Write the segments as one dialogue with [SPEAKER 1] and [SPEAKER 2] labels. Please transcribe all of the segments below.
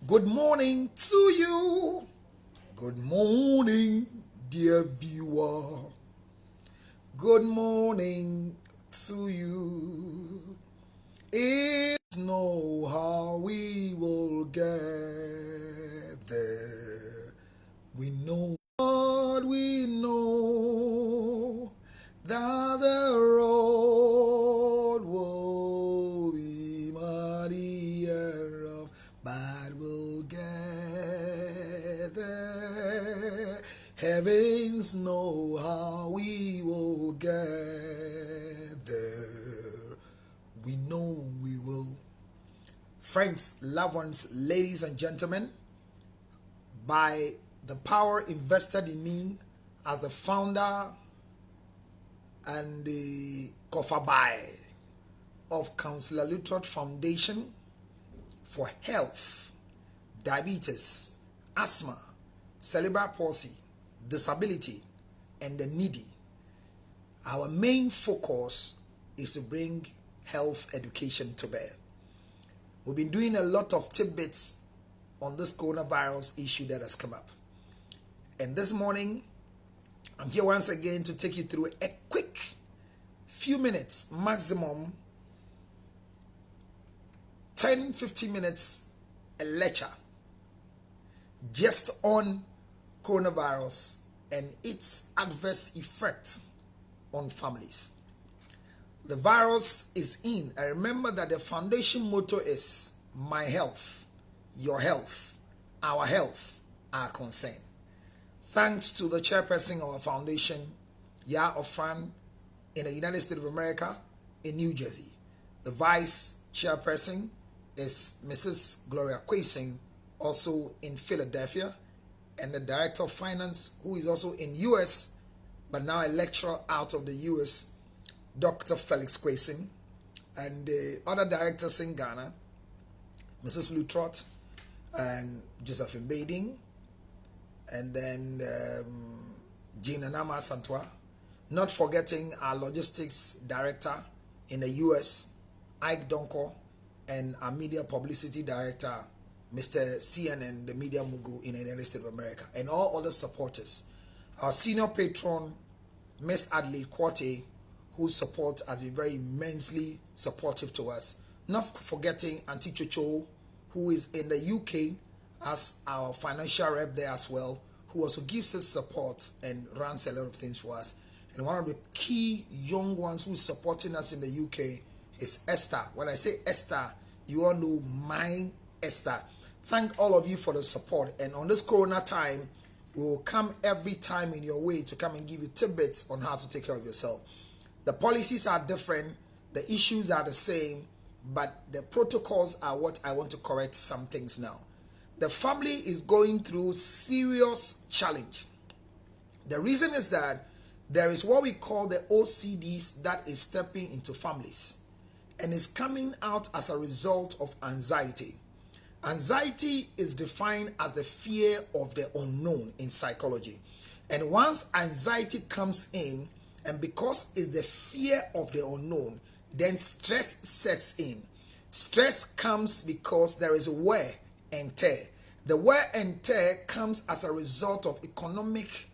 [SPEAKER 1] Good morning to you. Good morning, dear viewer. Good morning to you. It's know how we will get there. We know what we know that the road will be muddy and rough, but we'll get there. Heavens know how we will get there. We know we will. Friends, loved ones, ladies and gentlemen, by the power invested in me as the founder and the Kofabai of Councillor Lutterodt Foundation for Health, Diabetes, Asthma, Cerebral Palsy, Disability, and the Needy. Our main focus is to bring health education to bear. We've been doing a lot of tidbits on this coronavirus issue that has come up. And this morning, I'm here once again to take you through a quick few minutes, maximum 10-15 minutes, a lecture just on coronavirus and its adverse effect on families. The virus is in. I remember that the foundation motto is my health, your health, our health, our concern. Thanks to the chairperson of our foundation, Ya Ofran, in the United States of America, in New Jersey. The vice chairperson is Mrs. Gloria Quasing, also in Philadelphia, and the director of finance, who is also in US, but now a lecturer out of the US, Dr. Felix Quasing, and the other directors in Ghana, Mrs. Lutterodt and Josephine Bading, and then Gina Nama Santua, not forgetting our logistics director in the US, Ike Donko, and our media publicity director, Mr. CNN, the media mogul in the United States of America, and all other supporters. Our senior patron, Miss Adelaide Quarte, whose support has been very immensely supportive to us. Not forgetting Auntie Chocho, who is in the UK as our financial rep there as well, who also gives us support and runs a lot of things for us. And one of the key young ones who's supporting us in the UK is Esther. When I say Esther, you all know mine, Esther. Thank all of you for the support. And on this corona time, we will come every time in your way to come and give you tidbits on how to take care of yourself. The policies are different, the issues are the same, but the protocols are what I want to correct some things now. The family is going through serious challenge. The reason is that there is what we call the OCDs that is stepping into families and is coming out as a result of anxiety. Anxiety is defined as the fear of the unknown in psychology. And once anxiety comes in, and because it's the fear of the unknown, then stress sets in. Stress comes because there is wear and tear. The wear and tear comes as a result of economic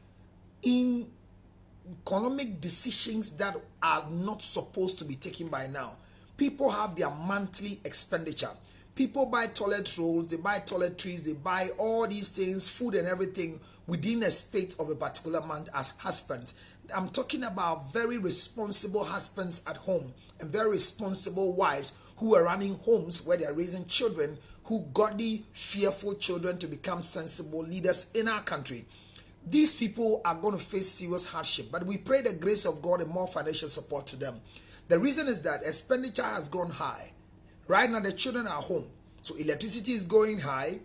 [SPEAKER 1] decisions that are not supposed to be taken by now. People have their monthly expenditure. People buy toilet rolls, they buy toiletries, they buy all these things, food and everything within a space of a particular month as husbands. I'm talking about very responsible husbands at home and very responsible wives who are running homes where they are raising children, who godly, fearful children to become sensible leaders in our country. These people are going to face serious hardship, but we pray the grace of God and more financial support to them. The reason is that expenditure has gone high. Right now, the children are home. So electricity is going high.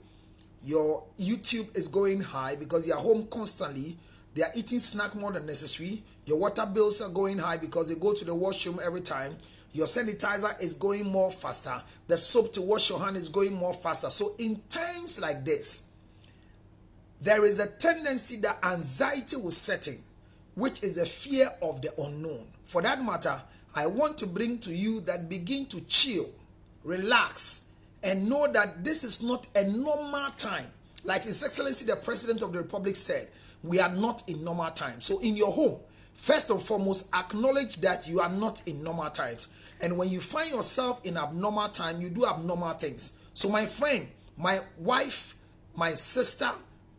[SPEAKER 1] Your YouTube is going high because they are home constantly. They are eating snack more than necessary. Your water bills are going high because they go to the washroom every time. Your sanitizer is going more faster. The soap to wash your hand is going more faster. So in times like this, there is a tendency that anxiety will set in, which is the fear of the unknown. For that matter, I want to bring to you that begin to chill, relax, and know that this is not a normal time. Like His Excellency the President of the Republic said, we are not in normal times. So in your home, first and foremost, acknowledge that you are not in normal times. And when you find yourself in abnormal time, you do abnormal things. So my friend, my wife, my sister,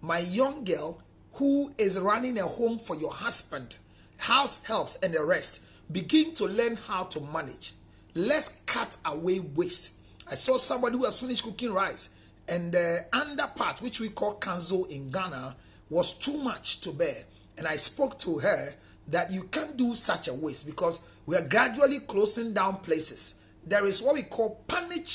[SPEAKER 1] my young girl who is running a home for your husband, house helps and the rest, begin to learn how to manage. Let's cut away waste. I saw somebody who has finished cooking rice, and the under part, which we call kanzo in Ghana, was too much to bear. And I spoke to her that you can't do such a waste, because we are gradually closing down places. There is what we call panic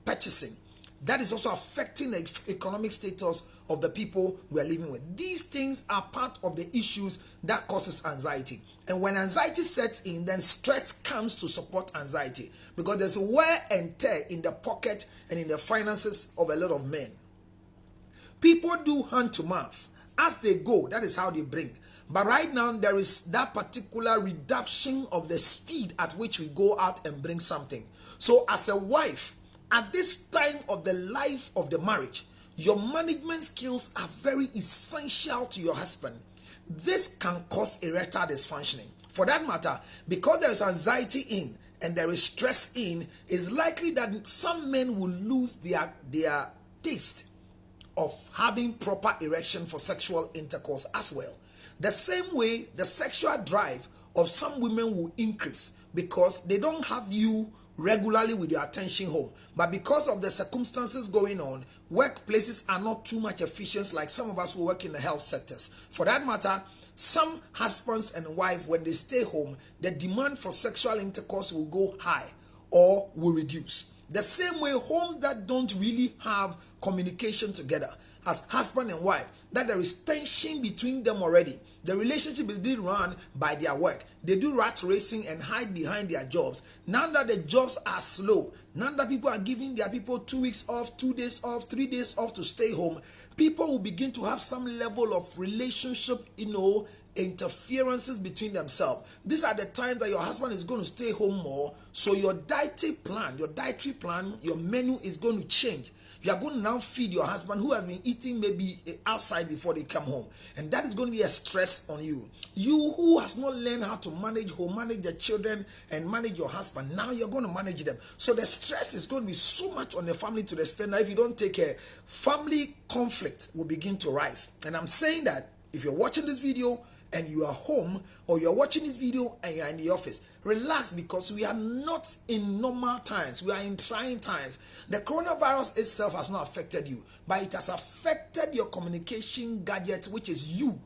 [SPEAKER 1] purchasing. That is also affecting the economic status of the people we are living with. These things are part of the issues that causes anxiety. And when anxiety sets in, then stress comes to support anxiety, because there's wear and tear in the pocket and in the finances of a lot of men. People do hand to mouth. As they go, that is how they bring. But right now, there is that particular reduction of the speed at which we go out and bring something. So as a wife, at this time of the life of the marriage, your management skills are very essential to your husband. This can cause erectile dysfunctioning. For that matter, because there is anxiety in and there is stress in, it's likely that some men will lose their taste of having proper erection for sexual intercourse as well. The same way, the sexual drive of some women will increase because they don't have you regularly with your attention home. But because of the circumstances going on, workplaces are not too much efficient like some of us who work in the health sectors. For that matter, some husbands and wives, when they stay home, the demand for sexual intercourse will go high or will reduce. The same way, homes that don't really have communication together as husband and wife, that there is tension between them already. The relationship is being run by their work. They do rat racing and hide behind their jobs. Now that the jobs are slow, now that people are giving their people 2 weeks off, 2 days off, 3 days off to stay home, people will begin to have some level of relationship, interferences between themselves. These are the times that your husband is going to stay home more. So your dietary plan, your menu is going to change. You are going to now feed your husband who has been eating maybe outside before they come home. And that is going to be a stress on you. You who has not learned how to manage home, manage the children, and manage your husband, now you're going to manage them. So the stress is going to be so much on the family to the extent that if you don't take care, family conflict will begin to rise. And I'm saying that if you're watching this video and you are home, or you're watching this video and you're in the office, relax, because we are not in normal times. We are in trying times. The coronavirus itself has not affected you, but it has affected your communication gadget, which is you,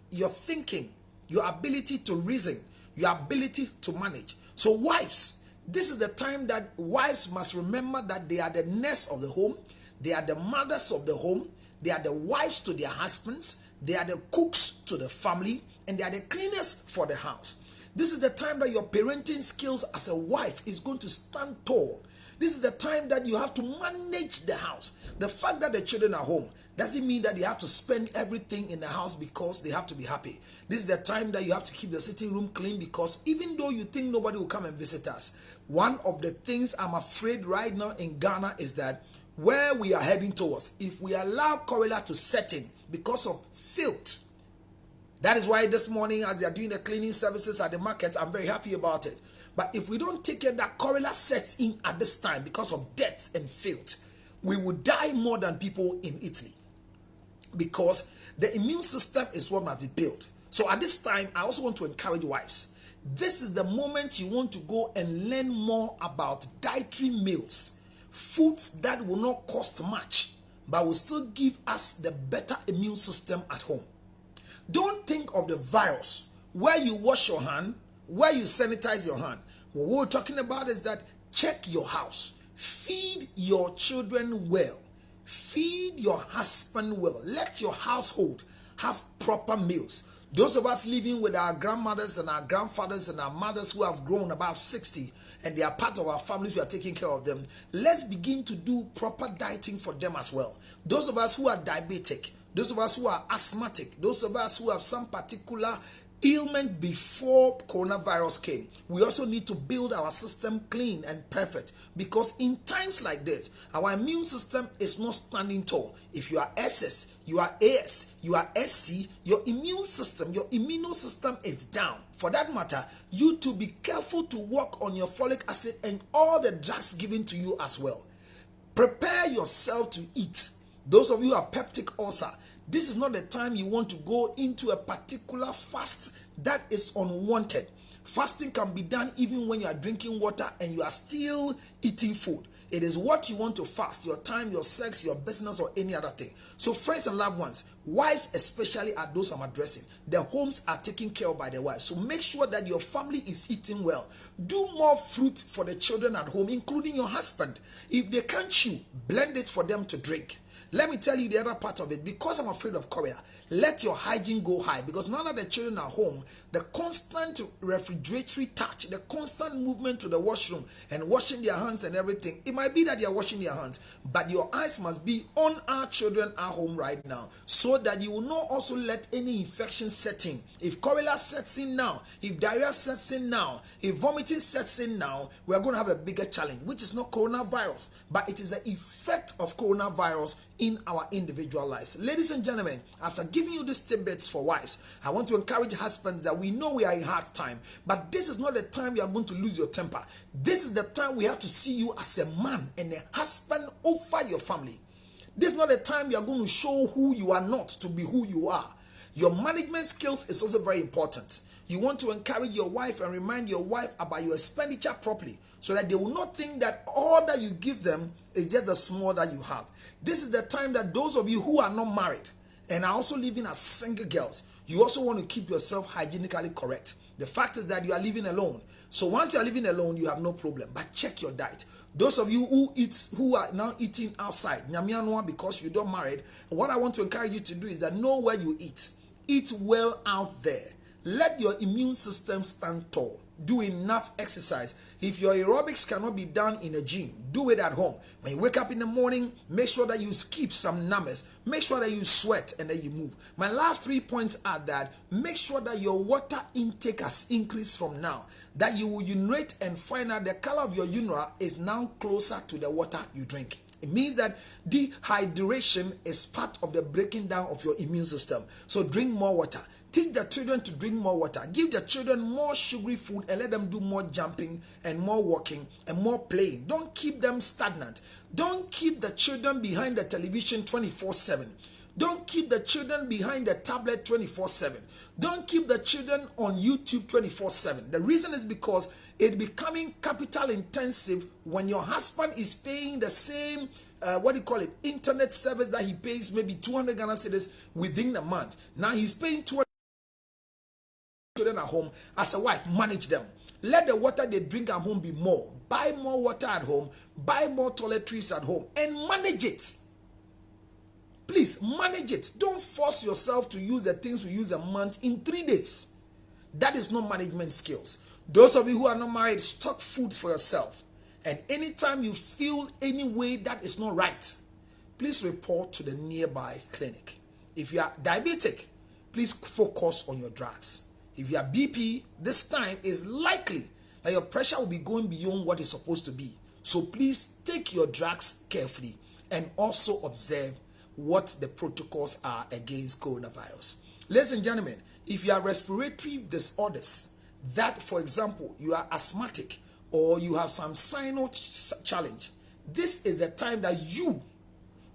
[SPEAKER 1] your thinking, your ability to reason, your ability to manage. So wives, this is the time that wives must remember that they are the nurse of the home, they are the mothers of the home, they are the wives to their husbands, they are the cooks to the family, and they are the cleaners for the house. This is the time that your parenting skills as a wife is going to stand tall. This is the time that you have to manage the house. The fact that the children are home doesn't mean that you have to spend everything in the house because they have to be happy. This is the time that you have to keep the sitting room clean, because even though you think nobody will come and visit us, one of the things I'm afraid right now in Ghana is that where we are heading towards, if we allow cholera to set in because of filth. That is why this morning, as they are doing the cleaning services at the market, I'm very happy about it. But if we don't take care, that cholera sets in at this time because of death and filth, we will die more than people in Italy, because the immune system is what must be built. So at this time, I also want to encourage wives. This is the moment you want to go and learn more about dietary meals, foods that will not cost much, but will still give us the better immune system at home. Don't think of the virus where you wash your hand, where you sanitize your hand. What we're talking about is that check your house, feed your children well, feed your husband well, let your household have proper meals. Those of us living with our grandmothers and our grandfathers and our mothers who have grown above 60 and they are part of our families, we are taking care of them. Let's begin to do proper dieting for them as well. Those of us who are diabetic, those of us who are asthmatic, those of us who have some particular ailment before coronavirus came. We also need to build our system clean and perfect, because in times like this, our immune system is not standing tall. If you are SS, you are AS, you are SC, your immune system, your immunosystem is down. For that matter, you to be careful to work on your folic acid and all the drugs given to you as well. Prepare yourself to eat. Those of you who have peptic ulcer, this is not the time you want to go into a particular fast that is unwanted. Fasting can be done even when you are drinking water and you are still eating food. It is what you want to fast: your time, your sex, your business, or any other thing. So friends and loved ones, wives especially are those I'm addressing. The homes are taken care of by the wives. So make sure that your family is eating well. Do more fruit for the children at home, including your husband. If they can't chew, blend it for them to drink. Let me tell you the other part of it. Because I'm afraid of chorea, let your hygiene go high. Because now that the children are home, the constant refrigerator touch, the constant movement to the washroom and washing their hands and everything, it might be that they are washing their hands, but your eyes must be on our children at home right now, so that you will not also let any infection set in. If cholera sets in now, if diarrhea sets in now, if vomiting sets in now, we are going to have a bigger challenge, which is not coronavirus, but it is the effect of coronavirus in our individual lives. Ladies and gentlemen, after giving you these tidbits for wives, I want to encourage husbands that we know we are in hard time, but this is not the time you are going to lose your temper. This is the time we have to see you as a man and a husband over your family. This is not the time you are going to show who you are not to be who you are. Your management skills is also very important. You want to encourage your wife and remind your wife about your expenditure properly, so that they will not think that all that you give them is just the small that you have. This is the time that those of you who are not married and are also living as single girls, you also want to keep yourself hygienically correct. The fact is that you are living alone. So once you are living alone, you have no problem. But check your diet. Those of you who are now eating outside, because you don't married, what I want to encourage you to do is that know where you eat. Eat well out there. Let your immune system stand tall. Do enough exercise. If your aerobics cannot be done in a gym, do it at home. When you wake up in the morning, make sure that you skip some numbers. Make sure that you sweat and then you move. My last 3 points are that make sure that your water intake has increased from now. That you will urinate and find out the color of your urine is now closer to the water you drink. It means that dehydration is part of the breaking down of your immune system. So drink more water. Teach the children to drink more water. Give the children more sugary food and let them do more jumping and more walking and more playing. Don't keep them stagnant. Don't keep the children behind the television 24/7. Don't keep the children behind the tablet 24/7. Don't keep the children on YouTube 24/7. The reason is because it's becoming capital intensive when your husband is paying the same internet service that he pays, maybe 200 Ghana cedis within the month. Now he's paying 200 children at home. As a wife, manage them. Let the water they drink at home be more. Buy more water at home. Buy more toiletries at home and manage it. Please manage it. Don't force yourself to use the things we use a month in 3 days. That is not management skills. Those of you who are not married, stock food for yourself. And anytime you feel any way that is not right, please report to the nearby clinic. If you are diabetic, please focus on your drugs. If you are BP, this time is likely that your pressure will be going beyond what it's supposed to be. So please take your drugs carefully and also observe what the protocols are against coronavirus. Ladies and gentlemen, if you have respiratory disorders, that, for example, you are asthmatic or you have some sinus challenge, this is the time that you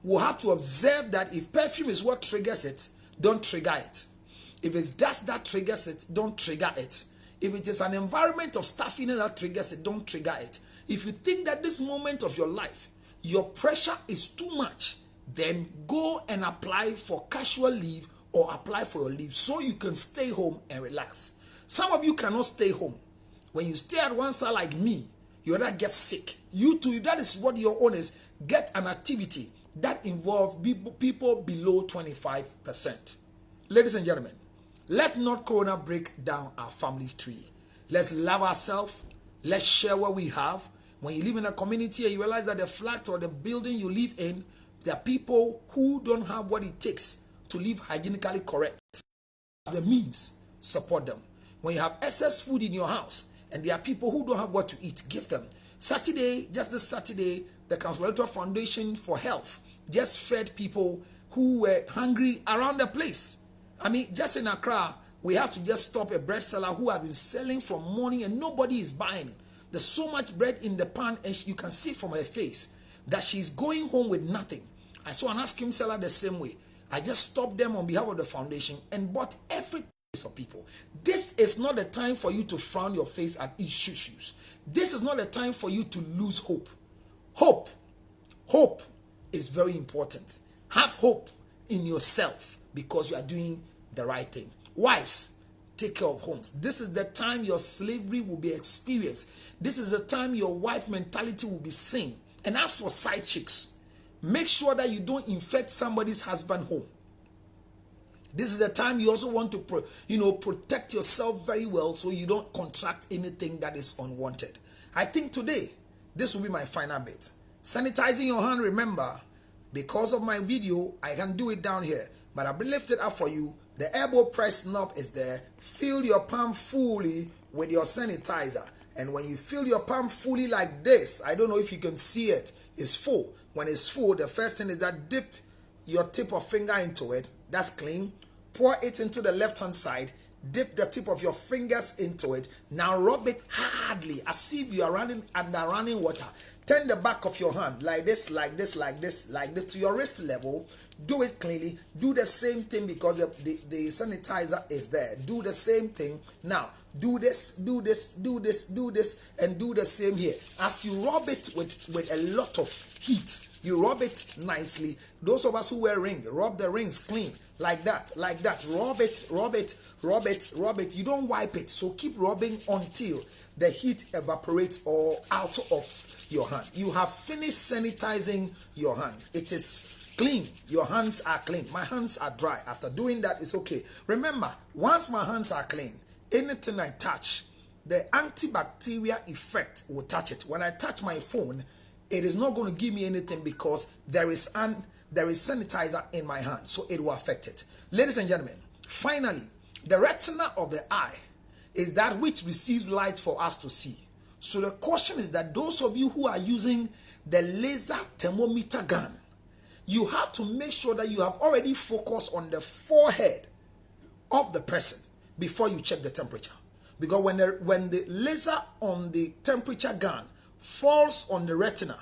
[SPEAKER 1] will have to observe that if perfume is what triggers it, don't trigger it. If it's dust that triggers it, don't trigger it. If it is an environment of stuffiness that triggers it, don't trigger it. If you think that this moment of your life, your pressure is too much, then go and apply for casual leave or apply for your leave so you can stay home and relax. Some of you cannot stay home. When you stay at one side like me, you rather get sick. You too, if that is what your own is, get an activity that involves people below 25%. Ladies and gentlemen, let not Corona break down our family's tree. Let's love ourselves. Let's share what we have. When you live in a community and you realize that the flat or the building you live in, there are people who don't have what it takes to live hygienically correct. The means, support them. When you have excess food in your house and there are people who don't have what to eat, give them. Saturday, just this Saturday, the Lutterodt Foundation for Health just fed people who were hungry around the place. I mean, just in Accra, we have to just stop a bread seller who have been selling from morning and nobody is buying it. There's so much bread in the pan and you can see from her face that she's going home with nothing. I saw an ice cream seller the same way. I just stopped them on behalf of the foundation and bought everything of people. This is not the time for you to frown your face at issues. This is not the time for you to lose hope. Hope is very important. Have hope in yourself because you are doing the right thing. Wives, take care of homes. This is the time your slavery will be experienced. This is the time your wife mentality will be seen. And as for side chicks, make sure that you don't infect somebody's husband home. This is the time you also want to protect yourself very well so you don't contract anything that is unwanted. I think today, this will be my final bit. Sanitizing your hand, remember, because of my video, I can do it down here. But I'll lift it up for you. The elbow press knob is there. Fill your palm fully with your sanitizer. And when you fill your palm fully like this, I don't know if you can see it, it's full. When it's full, the first thing is that dip your tip of finger into it. That's clean. Pour it into the left-hand side. Dip the tip of your fingers into it. Now rub it hardly as if you are running under running water. Turn the back of your hand like this, like this, like this, like this to your wrist level. Do it cleanly. Do the same thing because the sanitizer is there. Do the same thing. Now, do this, do this, do this, do this, and do the same here. As you rub it with a lot of heat, you rub it nicely. Those of us who wear rings, rub the rings clean. Like that, like that. Rub it, rub it, rub it, rub it. You don't wipe it. So keep rubbing until the heat evaporates or out of your hand. You have finished sanitizing your hand. It is clean. Your hands are clean. My hands are dry. After doing that, it's okay. Remember, once my hands are clean, anything I touch, the antibacterial effect will touch it. When I touch my phone, it is not going to give me anything because there is sanitizer in my hand, so it will affect it. Ladies and gentlemen, finally, the retina of the eye is that which receives light for us to see. So the question is that those of you who are using the laser thermometer gun, you have to make sure that you have already focused on the forehead of the person before you check the temperature. Because when the laser on the temperature gun falls on the retina,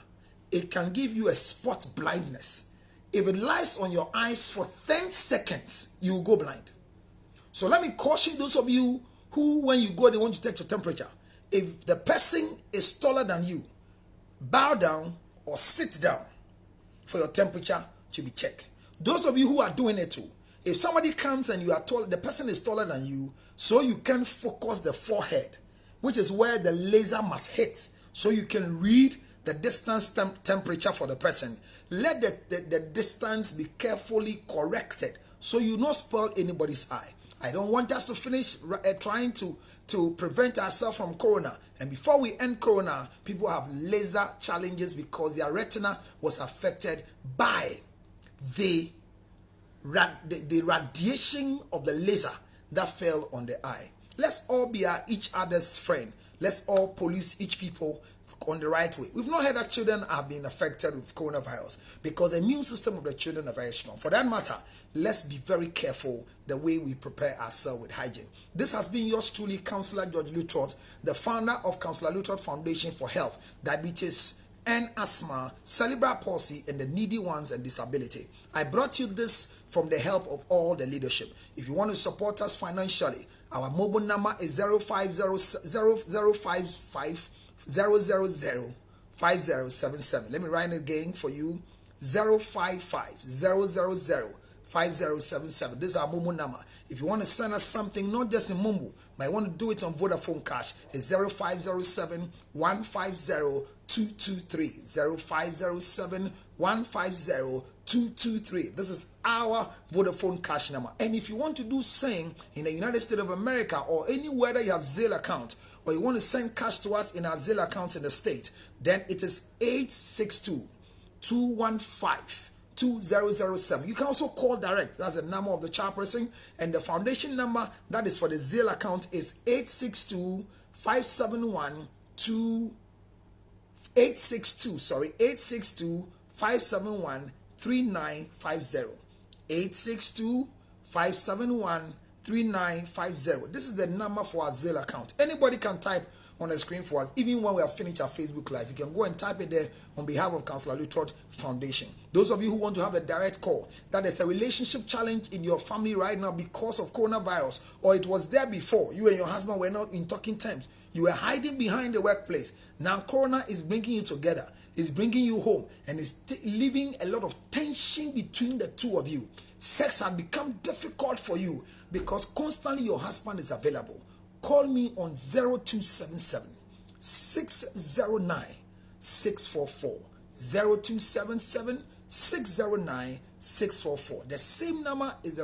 [SPEAKER 1] it can give you a spot blindness. If it lies on your eyes for 10 seconds, you will go blind. So let me caution those of you who, when you go, they want to take your temperature. If the person is taller than you, bow down or sit down for your temperature to be checked. Those of you who are doing it too, if somebody comes and you are tall, the person is taller than you, so you can focus the forehead, which is where the laser must hit, so you can read the distance temperature for the person. Let the distance be carefully corrected so you not spoil anybody's eye. I don't want us to finish trying to prevent ourselves from corona. And before we end corona, people have laser challenges because their retina was affected by the radiation of the laser that fell on the eye. Let's all be each other's friend. Let's all police each people on the right way. We've not heard that children have been affected with coronavirus because the immune system of the children are very strong. For that matter, let's be very careful the way we prepare ourselves with hygiene. This has been yours truly, Councillor George Lutterodt, the founder of Councillor Lutterodt Foundation for Health, Diabetes and Asthma, Cerebral Palsy, and the needy ones and disability. I brought you this from the help of all the leadership. If you want to support us financially, our mobile number is 05077. Let me write it again for you. 055-000-5077. This is our Momo number. If you want to send us something, not just in Momo, but you want to do it on Vodafone Cash, it's 0507-150-223. 0507-150-223. This is our Vodafone Cash number. And if you want to do same in the United States of America or anywhere that you have Zelle account, or you want to send cash to us in our Zelle account in the state, then it is 862-215-2000. 2007. You can also call direct. That's the number of the chairperson. And the foundation number that is for the Zelle account is 862-571-3950. 862-571-3950. This is the number for our Zelle account. Anybody can type on the screen for us. Even when we have finished our Facebook Live, you can go and type it there on behalf of Councillor Lutterodt Foundation. Those of you who want to have a direct call, that is a relationship challenge in your family right now because of coronavirus, or it was there before, you and your husband were not in talking terms, you were hiding behind the workplace. Now corona is bringing you together, is bringing you home, and is leaving a lot of tension between the two of you. Sex has become difficult for you because constantly your husband is available. Call me on 0277 609 644. 0277 609 644. The same number is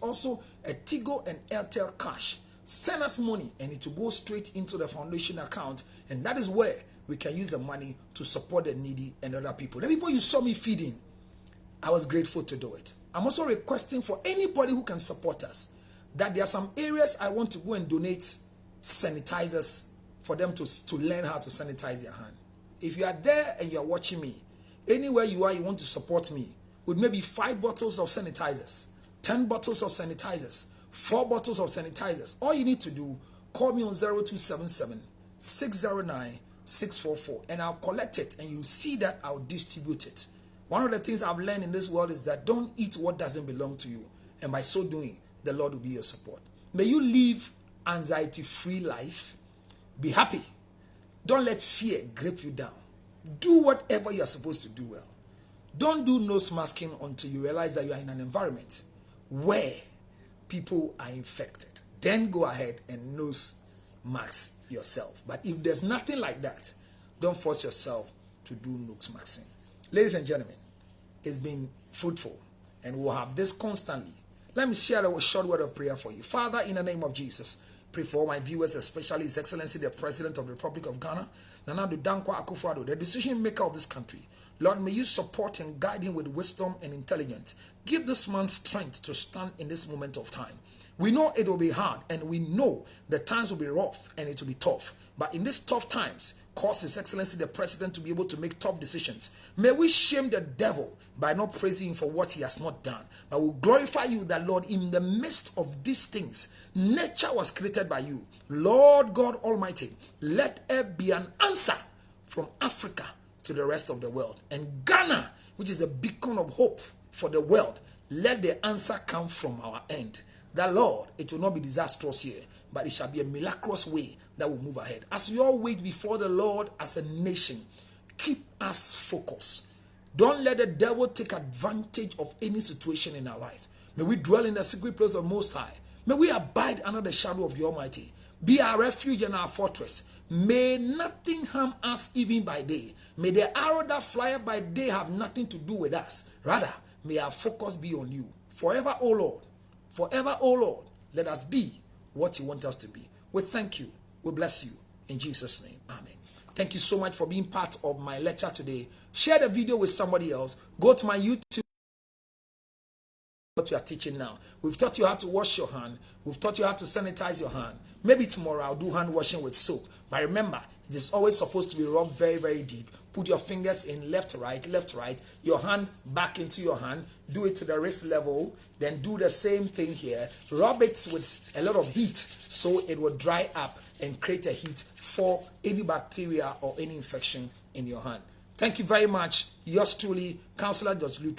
[SPEAKER 1] also a Tigo and Airtel Cash. Send us money and it will go straight into the foundation account, and that is where we can use the money to support the needy and other people. The people you saw me feeding, I was grateful to do it. I'm also requesting for anybody who can support us that there are some areas I want to go and donate sanitizers for them to learn how to sanitize their hand. If you are there and you are watching me, anywhere you are, you want to support me with maybe 5 bottles of sanitizers, 10 bottles of sanitizers, 4 bottles of sanitizers. All you need to do, call me on 0277 609 644 and I'll collect it, and you see that I'll distribute it. One of the things I've learned in this world is that don't eat what doesn't belong to you, and by so doing, the Lord will be your support. May you live anxiety-free life. Be happy. Don't let fear grip you down. Do whatever you are supposed to do well. Don't do nose masking until you realize that you are in an environment where people are infected. Then go ahead and nose mask yourself. But if there's nothing like that, don't force yourself to do nose masking. Ladies and gentlemen, it's been fruitful, and we'll have this constantly. Let me share a short word of prayer for you. Father, in the name of Jesus, pray for all my viewers, especially His Excellency, the President of the Republic of Ghana, Nana Addo Dankwa Akufo-Addo, the decision maker of this country. Lord, may you support and guide him with wisdom and intelligence. Give this man strength to stand in this moment of time. We know it will be hard, and we know the times will be rough and it will be tough. But in these tough times, cause His Excellency the President to be able to make tough decisions. May we shame the devil by not praising him for what he has not done, but we'll glorify you that, Lord, in the midst of these things, nature was created by you. Lord God Almighty, let there be an answer from Africa to the rest of the world. And Ghana, which is the beacon of hope for the world, let the answer come from our end. That, Lord, it will not be disastrous here, but it shall be a miraculous way that will move ahead. As we all wait before the Lord as a nation, keep us focused. Don't let the devil take advantage of any situation in our life. May we dwell in the secret place of Most High. May we abide under the shadow of the Almighty. Be our refuge and our fortress. May nothing harm us even by day. May the arrow that flieth by day have nothing to do with us. Rather, may our focus be on you. Forever, O Lord. Forever, O Lord, let us be what you want us to be. We thank you. We bless you. In Jesus' name, amen. Thank you so much for being part of my lecture today. Share the video with somebody else. Go to my YouTube. What you are teaching now. We've taught you how to wash your hand. We've taught you how to sanitize your hand. Maybe tomorrow I'll do hand washing with soap. But remember, it is always supposed to be rubbed very, very deep. Put your fingers in left, right, your hand back into your hand. Do it to the wrist level. Then do the same thing here. Rub it with a lot of heat so it will dry up and create a heat for any bacteria or any infection in your hand. Thank you very much. Yours truly, Councillor Lutterodt.